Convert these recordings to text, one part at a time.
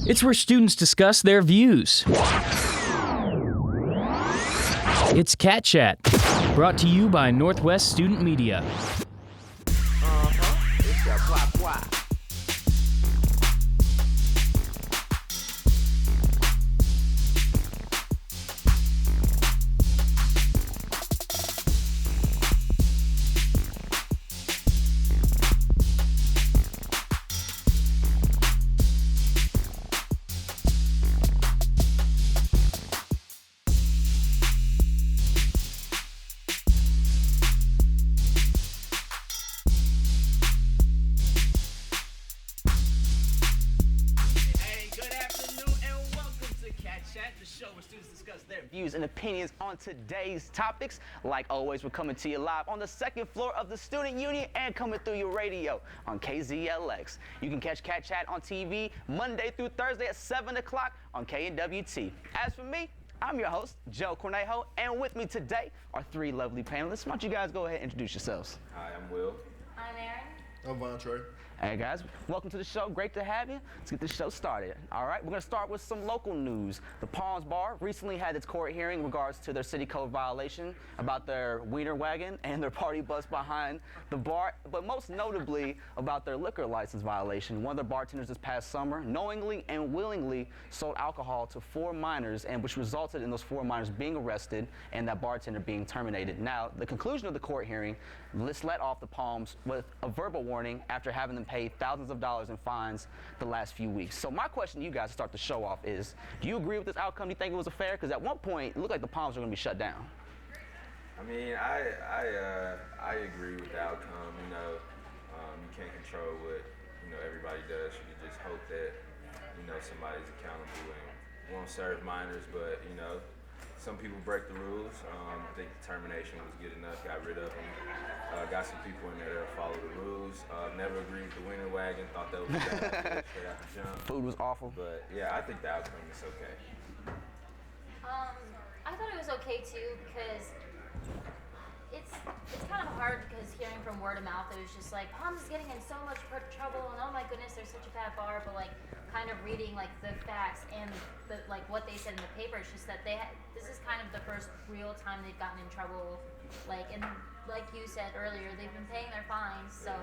It's where students discuss their views. It's Cat Chat, brought to you by Northwest Student Media. It's your blah. Views and opinions on today's topics. Like always, we're coming to you live on the second floor of the Student Union and coming through your radio on KZLX. You can catch Cat Chat on TV Monday through Thursday at 7 o'clock on KNWT. As for me, I'm your host, Joe Cornejo, and with me today are three lovely panelists. Why don't you guys go ahead and introduce yourselves? Hi, I'm Will. I'm Aaron. I'm Von Trey. Hey guys, welcome to the show. Great to have you. Let's get this show started. All right, we're gonna start with some local news. The Palms Bar recently had its court hearing in regards to their city code violation about their wiener wagon and their party bus behind the bar, but most notably about their liquor license violation. One of their bartenders this past summer knowingly and willingly sold alcohol to 4 minors, and which resulted in those 4 minors being arrested and that bartender being terminated. Now, the conclusion of the court hearing, let's let off the Palms with a verbal warning after having them pay thousands of dollars in fines the last few weeks. So my question to you guys to start the show off is, do you agree with this outcome? Do you think it was fair? Because at one point, it looked like the Palms were going to be shut down. I mean, I agree with the outcome. You can't control what everybody does. You can just hope that somebody's accountable and won't serve minors. But some people break the rules. I think the termination was good enough. Got rid of them. Got some people in there that follow the rules. Never agreed with the winter wagon. Thought that was bad straight out the jump. Food was awful. But yeah, I think the outcome is okay. I thought it was okay too because it's kind of hard because hearing from word of mouth, it was just like Palms is getting in so much trouble and oh my goodness, they're such a bad bar. But like kind of reading like the facts and the like what they said in the paper, it's just that this is kind of the first real time they've gotten in trouble. And like you said earlier, they've been paying their fines. So,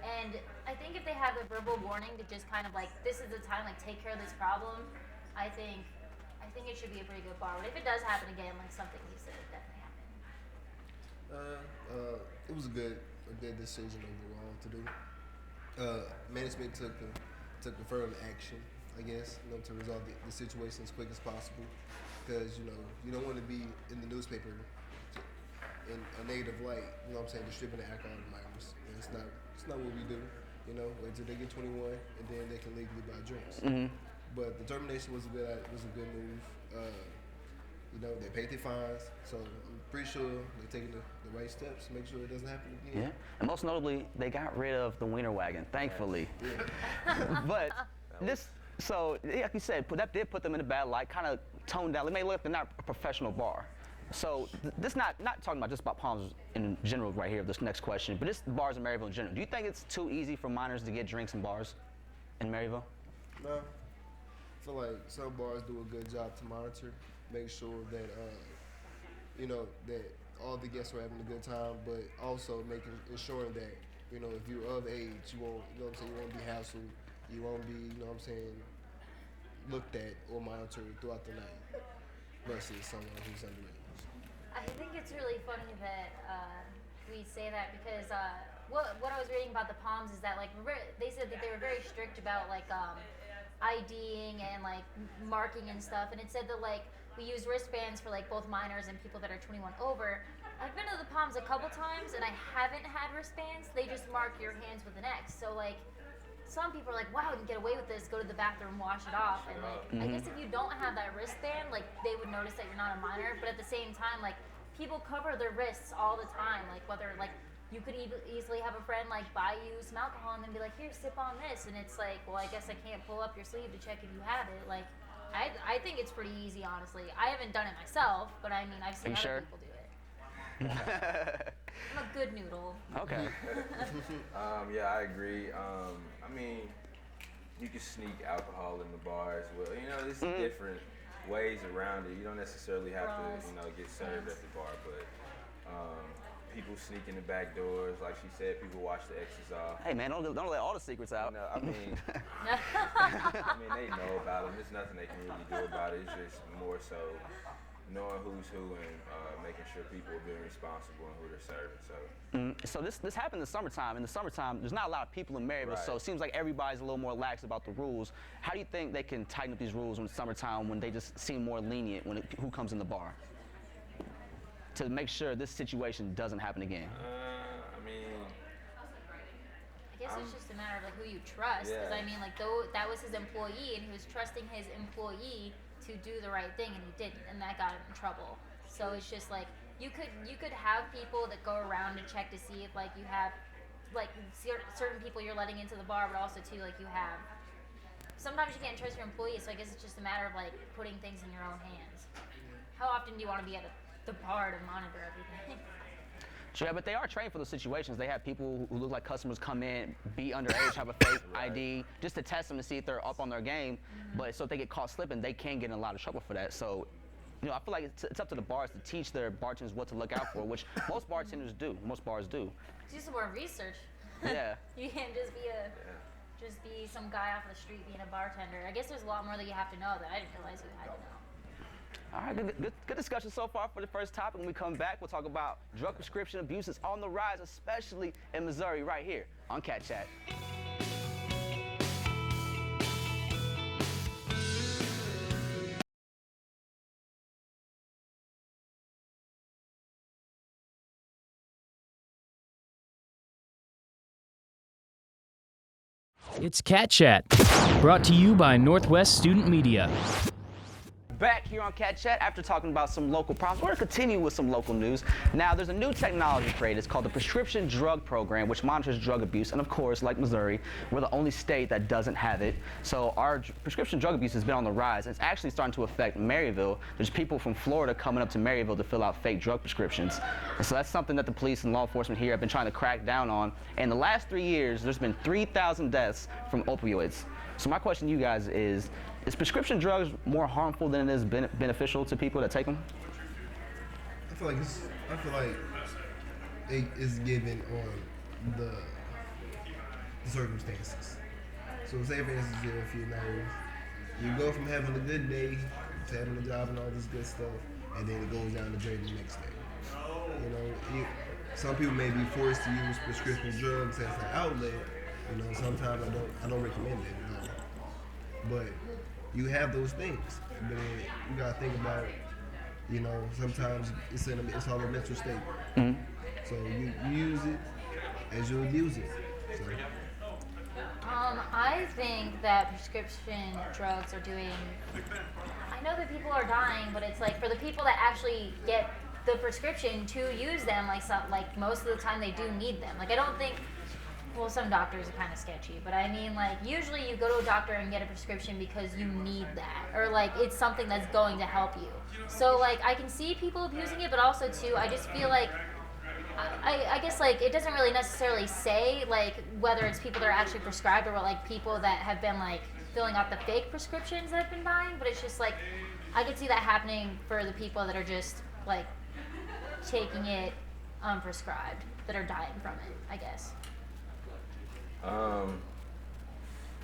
and I think if they have the verbal warning to just kind of like this is the time, like take care of this problem, I think it should be a pretty good bar. But if it does happen again, like something you said, it definitely happened. It was a good decision overall to do. Management took the firm action, I guess, to resolve the situation as quick as possible, because you don't want to be in the newspaper in a negative light. Distributing alcohol to minors. It's not what we do. Wait till they get 21 and then they can legally buy drinks. Mm-hmm. But the termination was a good move. They paid their fines, so I'm pretty sure they're taking the right steps to make sure it doesn't happen again. Yeah, and most notably, they got rid of the wiener wagon, thankfully. Yeah. But like you said, that did put them in a bad light, kind of toned down. They may look like they're not a professional bar. So this not talking about just about Palms in general right here, this next question, but this bars in Maryville in general. Do you think it's too easy for minors to get drinks in bars in Maryville? No. I feel like some bars do a good job to monitor, make sure that that all the guests are having a good time, but also ensuring that if you're of age, you won't you won't be hassled, you won't be looked at or monitored throughout the night versus someone who's underage. I think it's really funny that we say that because what I was reading about the Palms is that they said that they were very strict about IDing and marking and stuff, and it said that we use wristbands for both minors and people that are 21 over. I've been to the Palms a couple times and I haven't had wristbands. They just mark your hands with an X. So some people are like, wow, you can get away with this, go to the bathroom, wash it off. And I guess if you don't have that wristband, they would notice that you're not a minor. But at the same time, people cover their wrists all the time. Whether you could easily have a friend buy you some alcohol and then be like, here, sip on this. And it's well, I guess I can't pull up your sleeve to check if you have it. I think it's pretty easy, honestly. I haven't done it myself, but I mean, I've seen other people do it. I'm a good noodle. Okay. Yeah, I agree. I mean, you can sneak alcohol in the bar as well. You know, there's different ways around it. You don't necessarily have to, you know, get served at the bar, but people sneak in the back doors. Like she said, people watch the exits off. Hey man, don't let all the secrets out. You know, I mean, they know about them. There's nothing they can really do about it. It's just more so knowing who's who and making sure people are being responsible and who they're serving. So this happened in the summertime. In the summertime, there's not a lot of people in Maryville, Right. so it seems like everybody's a little more lax about the rules. How do you think they can tighten up these rules in the summertime when they just seem more lenient when who comes in the bar? To make sure this situation doesn't happen again. I mean, I guess it's just a matter of like who you trust. Because Yeah. I mean, like though that was his employee, and he was trusting his employee to do the right thing, and he didn't, and that got him in trouble. So it's just like you could have people that go around to check to see if like you have like certain people you're letting into the bar, but also too like you have. Sometimes you can't trust your employees, so I guess it's just a matter of like putting things in your own hands. How often do you want to be at the bar to monitor everything? Sure, but they are trained for those situations. They have people who look like customers come in, be underage, have a fake ID, just to test them to see if they're up on their game. But so if they get caught slipping, they can get in a lot of trouble for that. So, you know, I feel like it's up to the bars to teach their bartenders what to look out for, which most bartenders do. Most bars do. Do some more research. Yeah. You can't just be some guy off the street being a bartender. I guess there's a lot more that you have to know that I didn't realize you had to know. All right, good discussion so far for the first topic. When we come back, we'll talk about drug prescription abuse is on the rise, especially in Missouri, right here on Cat Chat. It's Cat Chat, brought to you by Northwest Student Media. Back here on Cat Chat after talking about some local problems. We're going to continue with some local news. Now, there's a new technology created. It's called the Prescription Drug Program, which monitors drug abuse. And of course, like Missouri, we're the only state that doesn't have it. So our prescription drug abuse has been on the rise. And it's actually starting to affect Maryville. There's people from Florida coming up to Maryville to fill out fake drug prescriptions. And so that's something that the police and law enforcement here have been trying to crack down on. In the last 3 years, there's been 3,000 deaths from opioids. So my question to you guys is prescription drugs more harmful than it is beneficial to people that take them? I feel like it is given on the circumstances. So say for instance, if you go from having a good day to having a job and all this good stuff, and then it goes down the drain the next day. You know, some people may be forced to use prescription drugs as an outlet. You know, sometimes I don't recommend it. You know? But you have those things, but you gotta think about, you know, sometimes it's all a mental state. Mm-hmm. So you use it as you abuse it. So. I think that prescription drugs are doing. I know that people are dying, but it's like for the people that actually get the prescription to use them, like most of the time they do need them. Like I don't think. Well, some doctors are kind of sketchy, but I mean, like, usually you go to a doctor and get a prescription because you need that, or, like, it's something that's going to help you. So, like, I can see people abusing it, but also, too, I just feel like, I guess, like, it doesn't really necessarily say, like, whether it's people that are actually prescribed or, like, people that have been, like, filling out the fake prescriptions that have been buying, but it's just, like, I could see that happening for the people that are just, like, taking it unprescribed, that are dying from it, I guess.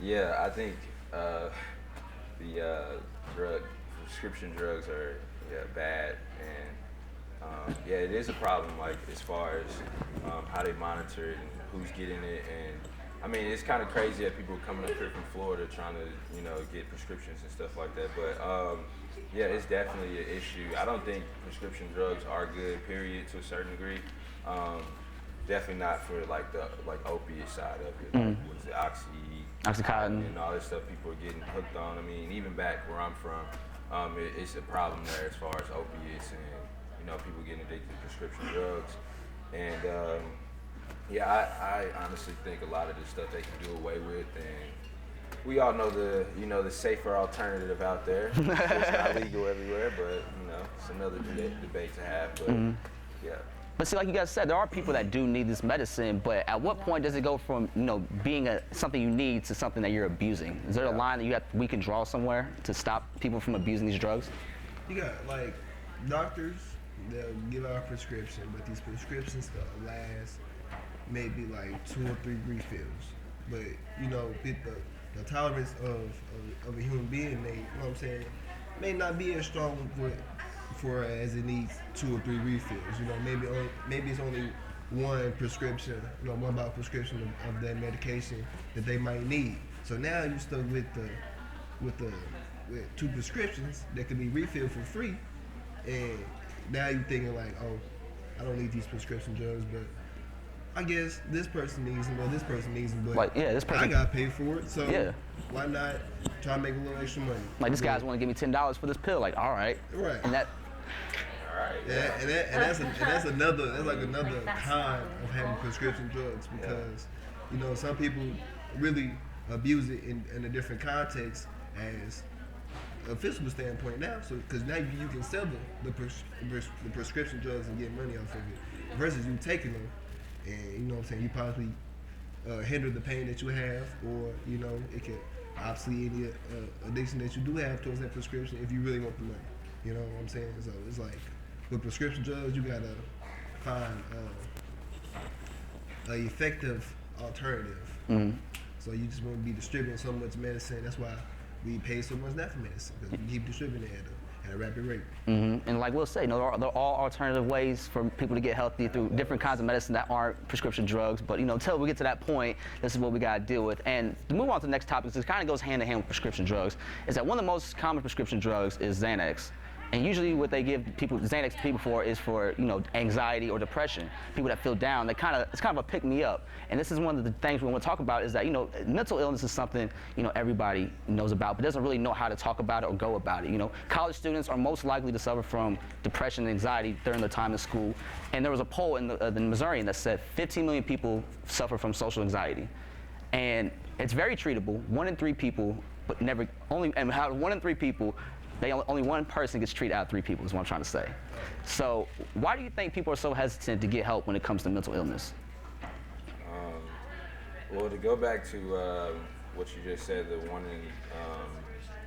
Yeah, I think the prescription drugs are bad, and yeah, it is a problem. Like as far as how they monitor it and who's getting it, and I mean it's kind of crazy that people are coming up here from Florida trying to get prescriptions and stuff like that. But yeah, it's definitely an issue. I don't think prescription drugs are good, period, to a certain degree. Definitely not for the opiate side of it. Like, what is it, Oxycontin and all this stuff people are getting hooked on. I mean, even back where I'm from, it's a problem there as far as opiates and people getting addicted to prescription drugs. And yeah, I honestly think a lot of this stuff they can do away with. And we all know the safer alternative out there. It's not legal everywhere, but it's another debate to have. But yeah. But see, like you guys said, there are people that do need this medicine, but at what point does it go from, being something you need to something that you're abusing? Is there a line that we can draw somewhere to stop people from abusing these drugs? You got, like, doctors, they'll give out a prescription, but these prescriptions will last maybe like 2 or 3 refills. But, the tolerance of a human being may not be as strong for as it needs 2 or 3 refills. Maybe it's only one prescription, one bottle prescription of that medication that they might need. So now you're stuck with 2 prescriptions that could be refilled for free, and now you're thinking like, oh, I don't need these prescription drugs, but I guess this person needs them, or this person needs them, but like, this person, I got paid for it, so why not try to make a little extra money? Like, this guy's want to give me $10 for this pill. Like, all right. Right. And that. That's like another con of having prescription drugs, because some people really abuse it in a different context as a physical standpoint now. So because now you can sell the prescription drugs and get money off of it, versus you taking them and you possibly hinder the pain that you have, or it could obviously any addiction that you do have towards that prescription if you really want the money. You know what I'm saying? So it's like with prescription drugs, you gotta find an effective alternative. Mm-hmm. So you just won't be distributing so much medicine. That's why we pay so much now for medicine, because we keep distributing it at a rapid rate. Mm-hmm. And like we'll say, there are all alternative ways for people to get healthy through different kinds of medicine that aren't prescription drugs. But until we get to that point, this is what we gotta deal with. And to move on to the next topic, this kind of goes hand in hand with prescription drugs, is that one of the most common prescription drugs is Xanax. And usually what they give people Xanax to people for is for anxiety or depression. People that feel down, it's kind of a pick me up. And this is one of the things we want to talk about, is that mental illness is something everybody knows about, but doesn't really know how to talk about it or go about it. College students are most likely to suffer from depression and anxiety during their time in school. And there was a poll in the Missourian that said 15 million people suffer from social anxiety, and it's very treatable. 1 in 3 people, but only 1 in 3 people. Only one person gets treated out of 3 people is what I'm trying to say. So why do you think people are so hesitant to get help when it comes to mental illness? Well, to go back to what you just said, the one in,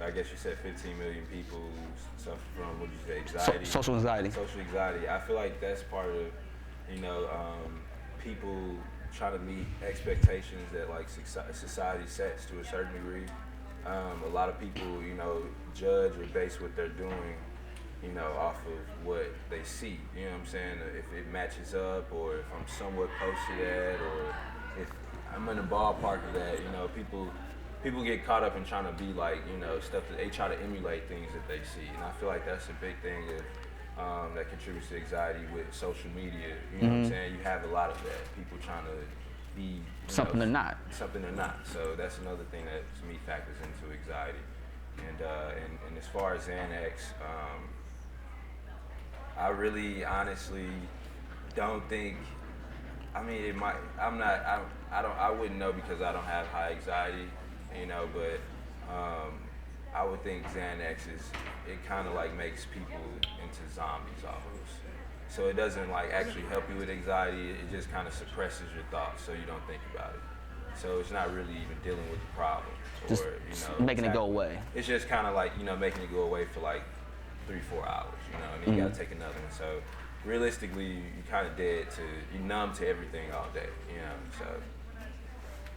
I guess you said 15 million people suffer from, what did you say, anxiety? Social anxiety. Social anxiety. I feel like that's part of, people trying to meet expectations that like society sets to a certain degree. A lot of people, judge or base what they're doing, off of what they see. You know what I'm saying? If it matches up, or if I'm somewhat close to that, or if I'm in the ballpark of that. People get caught up in trying to be like, stuff that they try to emulate things that they see, and I feel like that's a big thing that contributes to anxiety with social media. You know what I'm saying? You have a lot of that. People trying to be something they're not. Something they're not. So that's another thing that to me factors into anxiety. And as far as Xanax, I really honestly don't think. I mean, it might. I wouldn't know because I don't have high anxiety, But I would think Xanax it kind of like makes people into zombies almost. So it doesn't like actually help you with anxiety. It just kind of suppresses your thoughts, so you don't think about it. So it's not really even dealing with the problem, just making it go away. It's just kind of like making it go away for like 3-4 hours, and then you gotta take another one. So realistically, you're kind of you're numb to everything all day, So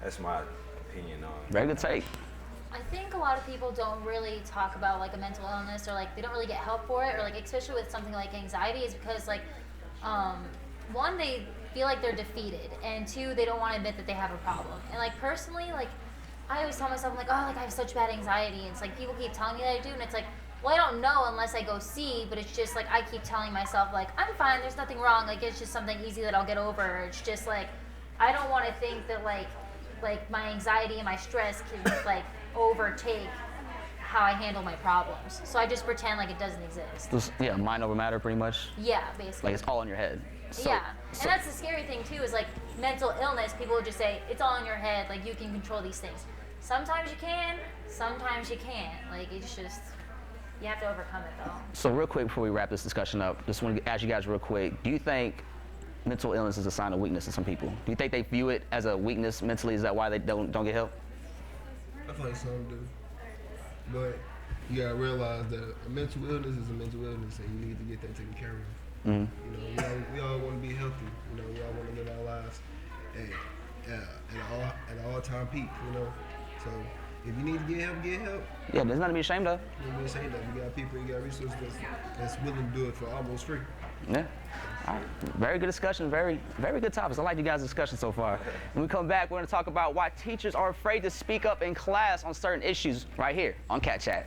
that's my opinion on. Very good take. I think a lot of people don't really talk about like a mental illness, or like they don't really get help for it, or like especially with something like anxiety, is because like one, they feel like they're defeated, and 2, they don't want to admit that they have a problem. And like personally, like I always tell myself, like, oh, like I have such bad anxiety, and it's like people keep telling me that I do, and it's like, well, I don't know unless I go see, but it's just like I keep telling myself like I'm fine, there's nothing wrong, like it's just something easy that I'll get over. It's just like I don't want to think that like my anxiety and my stress can like overtake how I handle my problems. So I just pretend like it doesn't exist. Mind over matter, pretty much. Yeah, basically. Like it's all in your head. And that's the scary thing too, is like mental illness, people would just say, it's all in your head, like you can control these things. Sometimes you can, sometimes you can't. Like it's just, you have to overcome it though. So real quick before we wrap this discussion up, just want to ask you guys real quick, do you think mental illness is a sign of weakness to some people. Do you think they view it as a weakness mentally? Is that why they don't get help? I feel like some do, but you gotta realize that a mental illness is a mental illness, and you need to get that taken care of. You know, we all want to be healthy. You know, we all want to live our lives at all time peak. You know, so if you need to get help, get help. Yeah, there's nothing to be ashamed of. You know, say that we got people, you got resources that's willing to do it for almost free. Yeah. All right. Very good discussion. Very, very good topics. I like you guys' discussion so far. When we come back, we're going to talk about why teachers are afraid to speak up in class on certain issues right here on Cat Chat.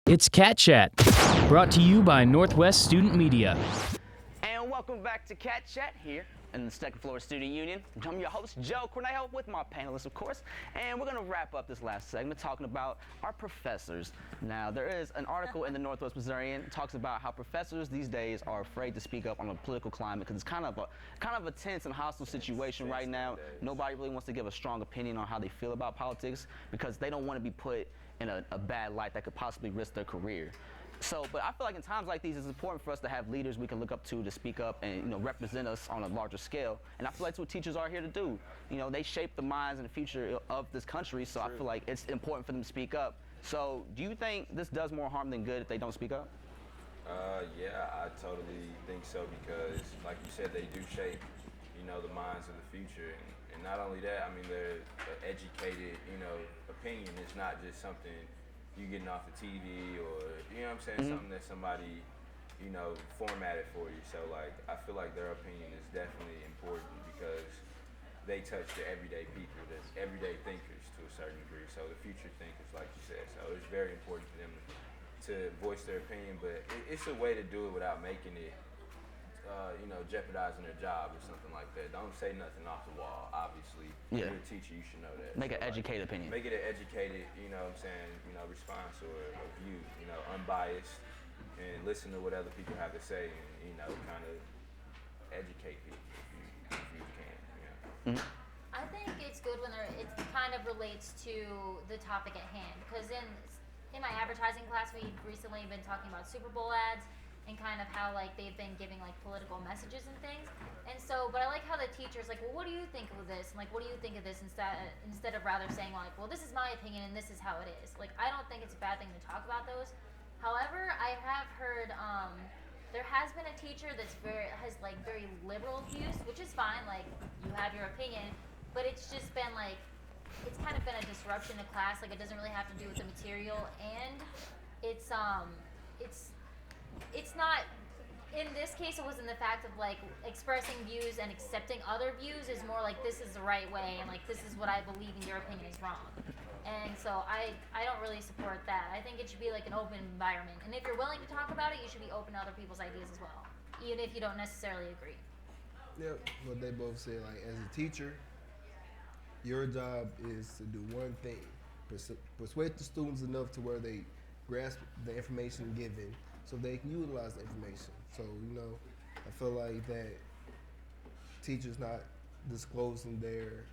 It's Cat Chat, brought to you by Northwest Student Media. And welcome back to Cat Chat here in the second floor student union. I'm your host, Joe Cornejo, with my panelists, of course. And we're going to wrap up this last segment talking about our professors. Now, there is an article in the Northwest Missourian that talks about how professors these days are afraid to speak up on the political climate because it's kind of a tense and hostile situation right now. Nobody really wants to give a strong opinion on how they feel about politics because they don't want to be put in a bad light that could possibly risk their career. So, but I feel like in times like these, it's important for us to have leaders we can look up to speak up and, represent us on a larger scale. And I feel like that's what teachers are here to do. You know, they shape the minds and the future of this country, so I feel like it's important for them to speak up. So, do you think this does more harm than good if they don't speak up? Yeah, I totally think so because, like you said, they do shape, the minds of the future. And not only that, I mean, they're educated, opinion. It's not just something you getting off the TV or, something that somebody, formatted for you. So, like, I feel like their opinion is definitely important because they touch the everyday people, the everyday thinkers to a certain degree. So the future thinkers, like you said. So it's very important for them to voice their opinion, but it's a way to do it without making it, jeopardizing their job or something like that. Don't say nothing off the wall, obviously. Yeah. You're a teacher, you should know that. Make an educated opinion. Make it an educated, response or a view, unbiased, and listen to what other people have to say and, kind of educate people if you can, I think it's good when it kind of relates to the topic at hand because in my advertising class, we've recently been talking about Super Bowl ads and kind of how like they've been giving like political messages and things. And so, but I like how the teacher's like, well, what do you think of this? And like, what do you think of this instead of rather saying like, well, this is my opinion and this is how it is. Like, I don't think it's a bad thing to talk about those. However, I have heard there has been a teacher that's has very liberal views, which is fine. Like, you have your opinion, but it's just been like, it's kind of been a disruption to class. Like, it doesn't really have to do with the material, and it's not, in this case, it wasn't the fact of like expressing views and accepting other views. Is more like, this is the right way and like this is what I believe and your opinion is wrong. And so I don't really support that. I think it should be like an open environment, and if you're willing to talk about it, you should be open to other people's ideas as well, even if you don't necessarily agree. Yep, what they both said, like as a teacher, your job is to do one thing: persuade the students enough to where they grasp the information given so they can utilize the information. So, I feel like that teachers not disclosing their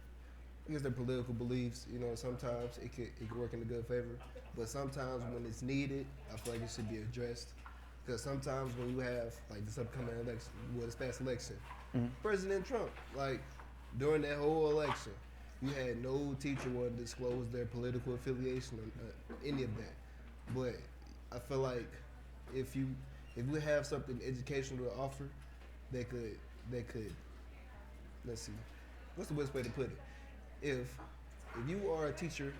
political beliefs, sometimes it could work in a good favor. But sometimes when it's needed, I feel like it should be addressed. Because sometimes when you have like this upcoming election, this past election, President Trump, like during that whole election, you had no teacher want to disclose their political affiliation or any of that. But I feel like if we have something educational to offer, that could let's see, what's the best way to put it? If you are a teacher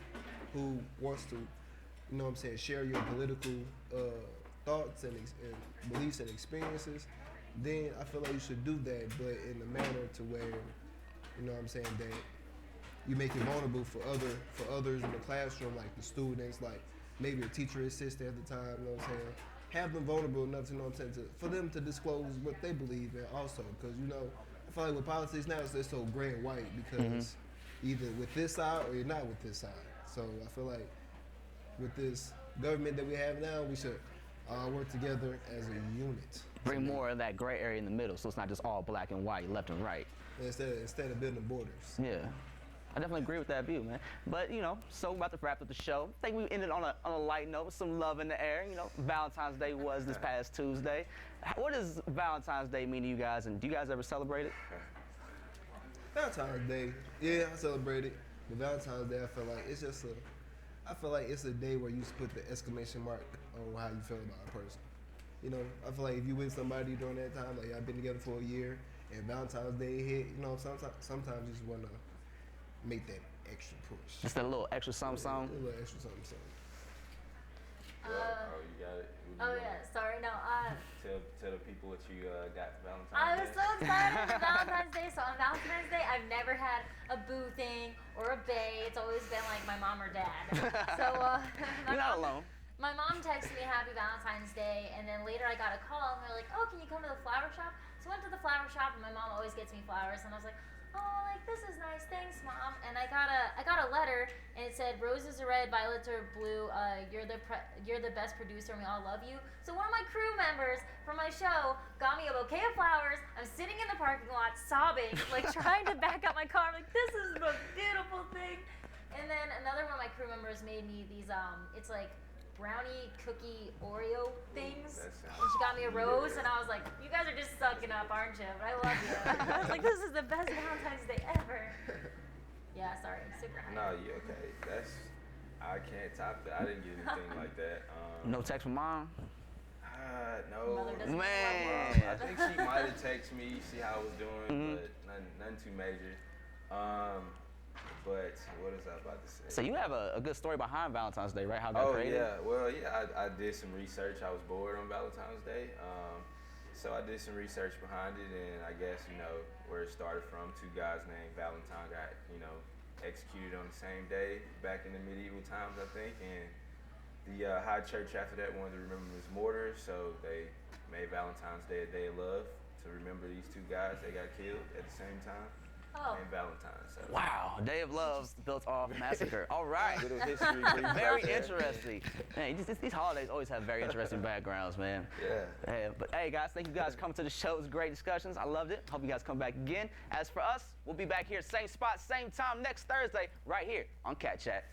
who wants to, share your political thoughts and beliefs and experiences, then I feel like you should do that, but in a manner to where, that you make it vulnerable for others in the classroom, like the students, like maybe a teacher assistant at the time, have them vulnerable enough to, for them to disclose what they believe in also. Because, I feel like with politics now, it's so gray and white because either with this side or you're not with this side. So I feel like with this government that we have now, we should work together as a unit. Bring more of that gray area in the middle, so it's not just all black and white, left and right. Instead of building borders. Yeah. I definitely agree with that view, man. But, you know, so we're about to wrap up the show. I think we ended on a light note with some love in the air. You know, Valentine's Day was this past Tuesday. What does Valentine's Day mean to you guys, and do you guys ever celebrate it? Valentine's Day, yeah, I celebrate it. But Valentine's Day, I feel like it's a day where you just put the exclamation mark on how you feel about a person. You know, I feel like if you with somebody during that time, like I've been together for a year, and Valentine's Day hit, you know, sometimes you just want to make that extra push. Just a little extra something. A little extra something. Oh, you got it. Oh yeah, sorry, no. Tell the people what you got for Valentine's I Day. was so excited for Valentine's Day. So on Valentine's Day, I've never had a boo thing or a bae. It's always been like my mom or dad. So You're not alone. My mom texted me Happy Valentine's Day, and then later I got a call, and they're like, "Oh, can you come to the flower shop?" So I went to the flower shop, and my mom always gets me flowers, and I was like, "Oh, like this is nice, thanks, Mom." And I got a letter, and it said, "Roses are red, violets are blue. You're the best producer, and we all love you." So one of my crew members from my show got me a bouquet of flowers. I'm sitting in the parking lot sobbing, like trying to back up my car. I'm like, "This is the most beautiful thing." And then another one of my crew members made me these. It's like brownie cookie Oreo things, and she got me a rose, and I was like, "You guys are just sucking up, aren't you? But I love you." I was like, "This is the best Valentine's Day ever." Yeah, sorry, super high. No, you okay? I can't top that. I didn't get anything like that. No text from Mom? No. Mother doesn't Man. I think she might have texted me, see how I was doing, but nothing too major. But what was I about to say? So you have a good story behind Valentine's Day, right? How it got created? Yeah. Well, yeah, I did some research. I was bored on Valentine's Day. So I did some research behind it, and I guess, you know, where it started from, two guys named Valentine got, you know, executed on the same day back in the medieval times, I think. And the high church after that wanted to remember his martyrs, so they made Valentine's Day a day of love to remember these two guys that got killed at the same time. Oh. And Valentine's. So. Wow, Day of Love built off massacre. All right. Little history brief Very right there. interesting. Man, these holidays always have very interesting backgrounds, man. Yeah. Hey, but hey, guys, thank you guys for coming to the show. It was great discussions. I loved it. Hope you guys come back again. As for us, we'll be back here, same spot, same time next Thursday, right here on Cat Chat.